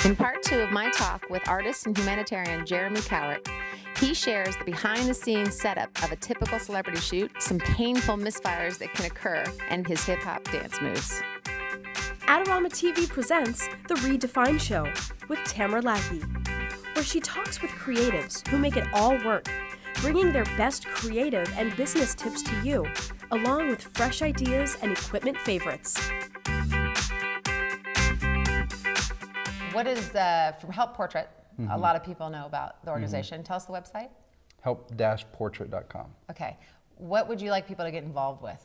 In part 2 of my talk with artist and humanitarian Jeremy Cowart, he shares the behind-the-scenes setup of a typical celebrity shoot, some painful misfires that can occur, and his hip-hop dance moves. Adorama TV presents the reDefine Show with Tamara Lackey, where she talks with creatives who make it all work, bringing their best creative and business tips to you, along with fresh ideas and equipment favorites. What is from Help Portrait? A lot of people know about the organization. Tell us the website. Help-portrait.com. Okay. What would you like people to get involved with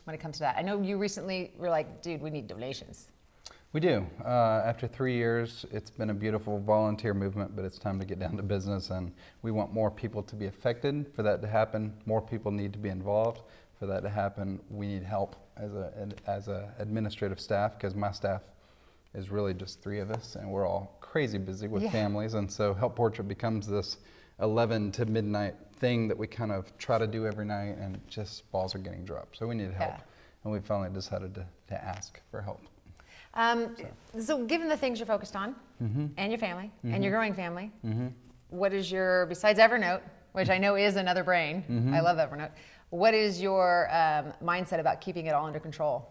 when it comes to that? I know you recently were like, dude, we need donations. We do. After 3 years, it's been a beautiful volunteer movement, but it's time to get down to business, and we want more people to be affected. For that to happen, more people need to be involved. For that to happen, we need help as a administrative staff, because my staff is really just 3 of us, and we're all crazy busy with families, and so Help Portrait becomes this 11 to midnight thing that we kind of try to do every night, and just balls are getting dropped. So we need help, and we finally decided to ask for help. So given the things you're focused on, and your family, and your growing family, what is your, besides Evernote, which I know is another brain, I love Evernote, what is your mindset about keeping it all under control?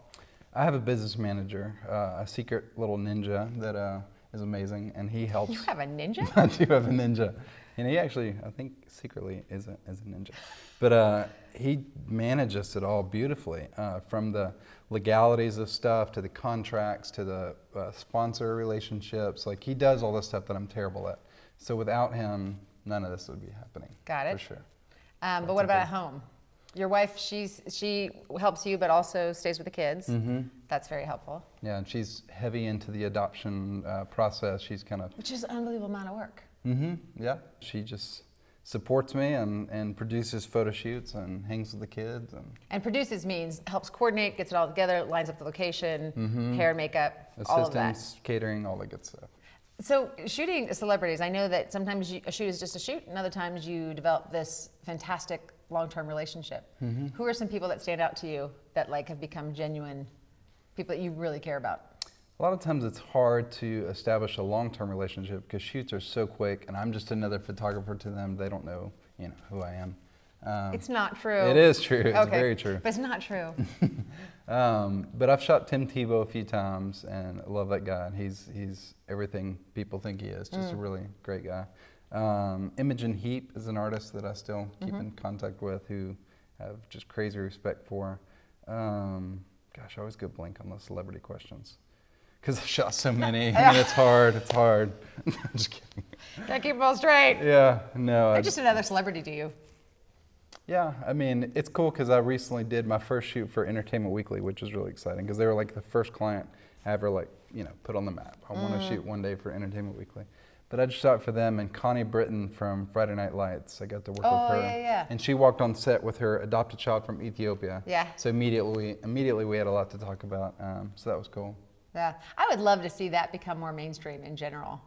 I have a business manager, a secret little ninja that is amazing, and he helps. You have a ninja? I do have a ninja, and he actually, I think, secretly is a ninja. But he manages it all beautifully, from the legalities of stuff to the contracts to the sponsor relationships. Like, he does all this stuff that I'm terrible at. So without him, none of this would be happening. Got it. For sure. But what about at home? Your wife, she helps you, but also stays with the kids. That's very helpful. Yeah, and she's heavy into the adoption process. She's kind of... Which is an unbelievable amount of work. Yeah, she just supports me and produces photo shoots and hangs with the kids. And produces means helps coordinate, gets it all together, lines up the location, hair, makeup, all of that. Assistants, catering, all that good stuff. So shooting celebrities, I know that sometimes a shoot is just a shoot, and other times you develop this fantastic long-term relationship. Who are some people that stand out to you that like have become genuine people that you really care about? A lot of times it's hard to establish a long-term relationship because shoots are so quick, and I'm just another photographer to them. They don't know, who I am. It's not true. It is true. It's very true. But it's not true. But I've shot Tim Tebow a few times, and I love that guy. He's everything people think he is. Just a really great guy. Imogen Heap is an artist that I still keep in contact with, who I have just crazy respect for. Gosh, I always go blank on those celebrity questions because I've shot so many. I mean, it's hard. I'm just kidding. Gotta keep them all straight. Yeah, no. They're just another celebrity to you. Yeah, I mean, it's cool because I recently did my first shoot for Entertainment Weekly, which is really exciting because they were like the first client I ever put on the map. I want to shoot one day for Entertainment Weekly. But I just shot for them, and Connie Britton from Friday Night Lights, I got to work with her. Yeah. And she walked on set with her adopted child from Ethiopia. Yeah. So immediately we had a lot to talk about, so that was cool. Yeah, I would love to see that become more mainstream in general.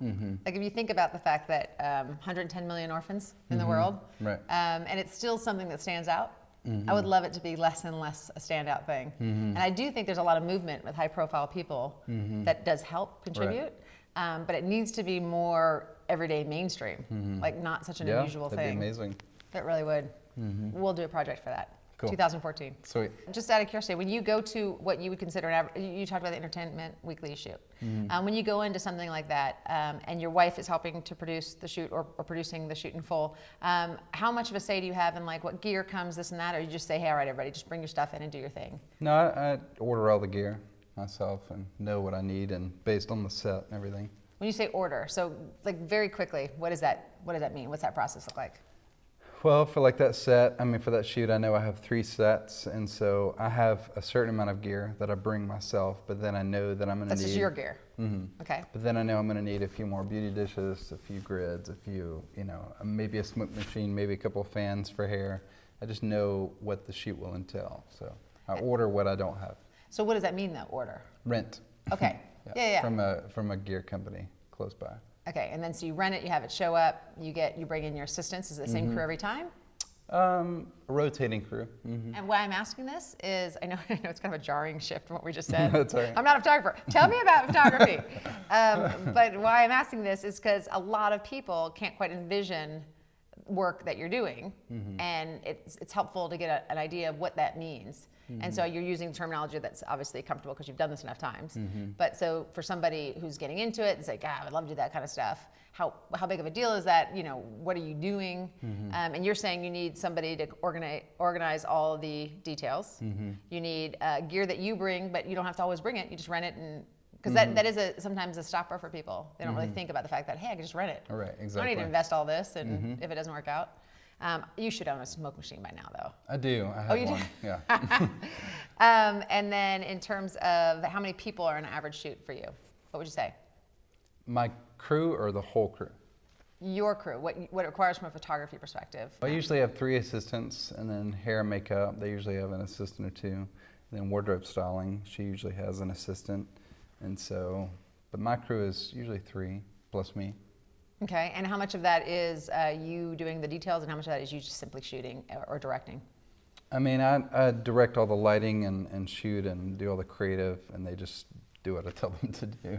Like if you think about the fact that 110 million orphans in the world, right. And it's still something that stands out, I would love it to be less and less a standout thing. And I do think there's a lot of movement with high profile people that does help contribute, but it needs to be more everyday mainstream, like not such an unusual thing. That'd be amazing. It really would. We'll do a project for that. Cool. 2014. Sweet. Just out of curiosity, when you go to what you would consider you talked about the Entertainment Weekly shoot. When you go into something like that, and your wife is helping to produce the shoot or producing the shoot in full, how much of a say do you have in like what gear comes, this and that, or you just say, hey, all right, everybody, just bring your stuff in and do your thing? No, I order all the gear myself and know what I need, and based on the set and everything. When you say order, so like very quickly, what does that mean? What's that process look like? Well, for like that set, for that shoot, I know I have 3 sets, and so I have a certain amount of gear that I bring myself, but then I know that I'm going to need... That's just your gear? Okay. But then I know I'm going to need a few more beauty dishes, a few grids, a few, maybe a smoke machine, maybe a couple of fans for hair. I just know what the shoot will entail, so I order what I don't have. So what does that mean, though, order? Rent. Okay. Yeah. From a gear company close by. Okay, and then so you rent it, you have it show up, you bring in your assistants. Is it the same crew every time? A rotating crew. And why I'm asking this is, I know it's kind of a jarring shift from what we just said. That's all right. I'm not a photographer. Tell me about photography. But why I'm asking this is because a lot of people can't quite envision work that you're doing, and it's helpful to get an idea of what that means. And so you're using terminology that's obviously comfortable because you've done this enough times. But so for somebody who's getting into it and say, God, I would love to do that kind of stuff, how big of a deal is that? You know, what are you doing? And you're saying you need somebody to organize all of the details. You need gear that you bring, but you don't have to always bring it. You just rent it, and because that is sometimes a stopper for people. They don't really think about the fact that, hey, I can just rent it. All right, I exactly. don't need to invest all this, and if it doesn't work out. You should own a smoke machine by now, though. I do. I have you do? one. Yeah. And then in terms of how many people are in an average shoot for you, what would you say? My crew or the whole crew? Your crew, what it requires from a photography perspective. I usually have 3 assistants, and then hair and makeup, they usually have an assistant or 2. And then wardrobe styling, she usually has an assistant. And so, but my crew is usually 3 plus me. Okay, and how much of that is you doing the details, and how much of that is you just simply shooting or directing? I mean, I direct all the lighting and shoot and do all the creative, and they just do what I tell them to do,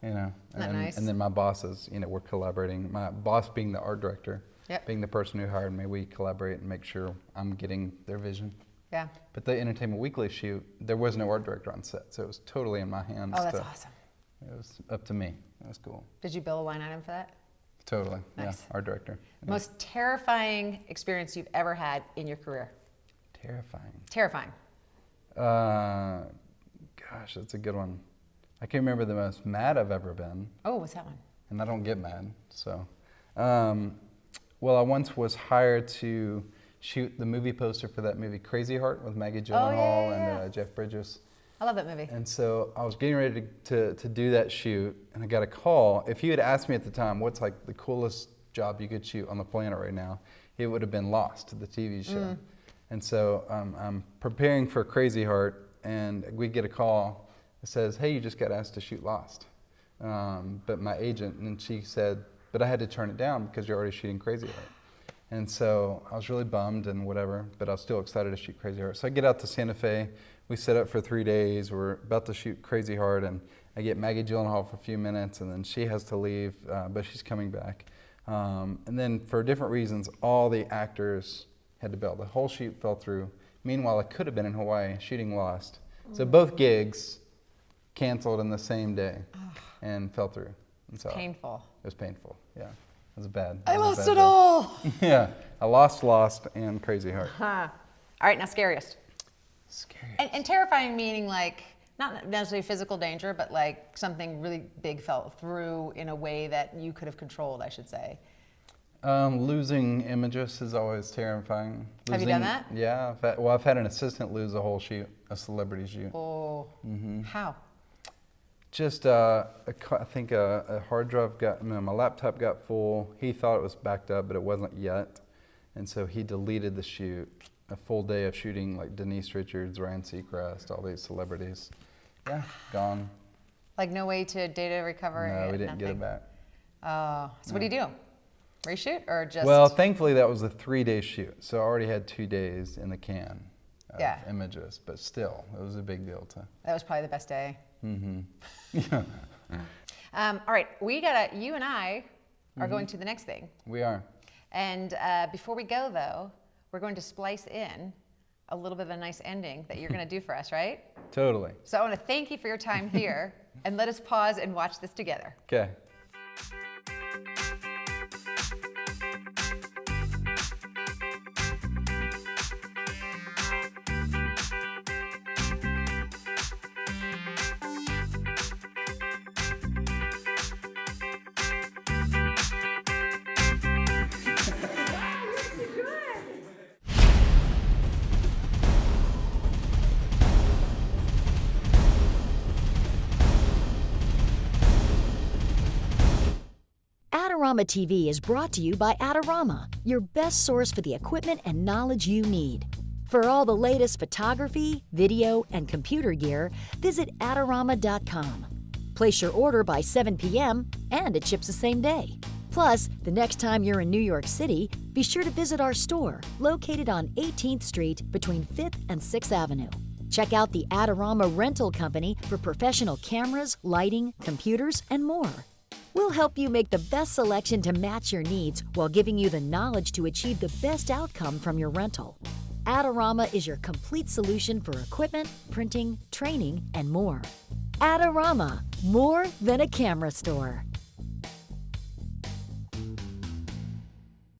you know. Isn't that nice? And then my bosses, you know, we're collaborating. My boss being the art director, being the person who hired me, we collaborate and make sure I'm getting their vision. Yeah. But the Entertainment Weekly shoot, there was no art director on set, so it was totally in my hands. Oh, that's awesome. It was up to me. That was cool. Did you bill a line item for that? Totally. Nice. Yeah, art director. Yeah. Most terrifying experience you've ever had in your career? Terrifying. Terrifying. Gosh, that's a good one. I can't remember the most mad I've ever been. Oh, what's that one? And I don't get mad, so. Well, I once was hired to shoot the movie poster for that movie Crazy Heart with Maggie Gyllenhaal and Jeff Bridges. I love that movie. And so I was getting ready to do that shoot, and I got a call. If you had asked me at the time, what's like the coolest job you could shoot on the planet right now, it would have been Lost, the TV show. And so I'm preparing for Crazy Heart, and we get a call that says, hey, you just got asked to shoot Lost. But my agent, and she said, but I had to turn it down because you're already shooting Crazy Heart. And so I was really bummed and whatever, but I was still excited to shoot Crazy Heart. So I get out to Santa Fe. We set up for 3 days. We're about to shoot Crazy Heart, and I get Maggie Gyllenhaal for a few minutes, and then she has to leave, but she's coming back. And then for different reasons, all the actors had to bail. The whole shoot fell through. Meanwhile, I could have been in Hawaii shooting Lost. So both gigs canceled in the same day and fell through. And so Painful. It was painful, yeah. It was bad. I lost it all. Yeah, I lost Lost and Crazy Heart. All right, now scariest. Scary. And terrifying meaning like, not necessarily physical danger, but like something really big fell through in a way that you could have controlled, I should say. Losing images is always terrifying. Have you done that? Yeah, I've had an assistant lose a whole shoot, a celebrity shoot. Oh, how? Just, I think a hard drive my laptop got full. He thought it was backed up, but it wasn't yet. And so he deleted the shoot. A full day of shooting like Denise Richards, Ryan Seacrest, all these celebrities. Yeah, gone. Like no way to data recover? No, we didn't get it back. So what do you do? Reshoot or just? Well, thankfully that was a 3-day shoot. So I already had 2 days in the can of images, but still, it was a big deal to. That was probably the best day. Yeah. All right, you and I are going to the next thing. We are. And before we go though, we're going to splice in a little bit of a nice ending that you're going to do for us, right? Totally. So I want to thank you for your time here, and let us pause and watch this together. Okay. Adorama TV is brought to you by Adorama, your best source for the equipment and knowledge you need. For all the latest photography, video, and computer gear, visit Adorama.com. Place your order by 7 p.m. and it ships the same day. Plus, Plus, the next time you're in New York City, be sure to visit our store, located on 18th Street between 5th and 6th Avenue. Check out the Adorama Rental Company for professional cameras, lighting, computers, and more. We'll help you make the best selection to match your needs while giving you the knowledge to achieve the best outcome from your rental. Adorama is your complete solution for equipment, printing, training, and more. Adorama, more than a camera store.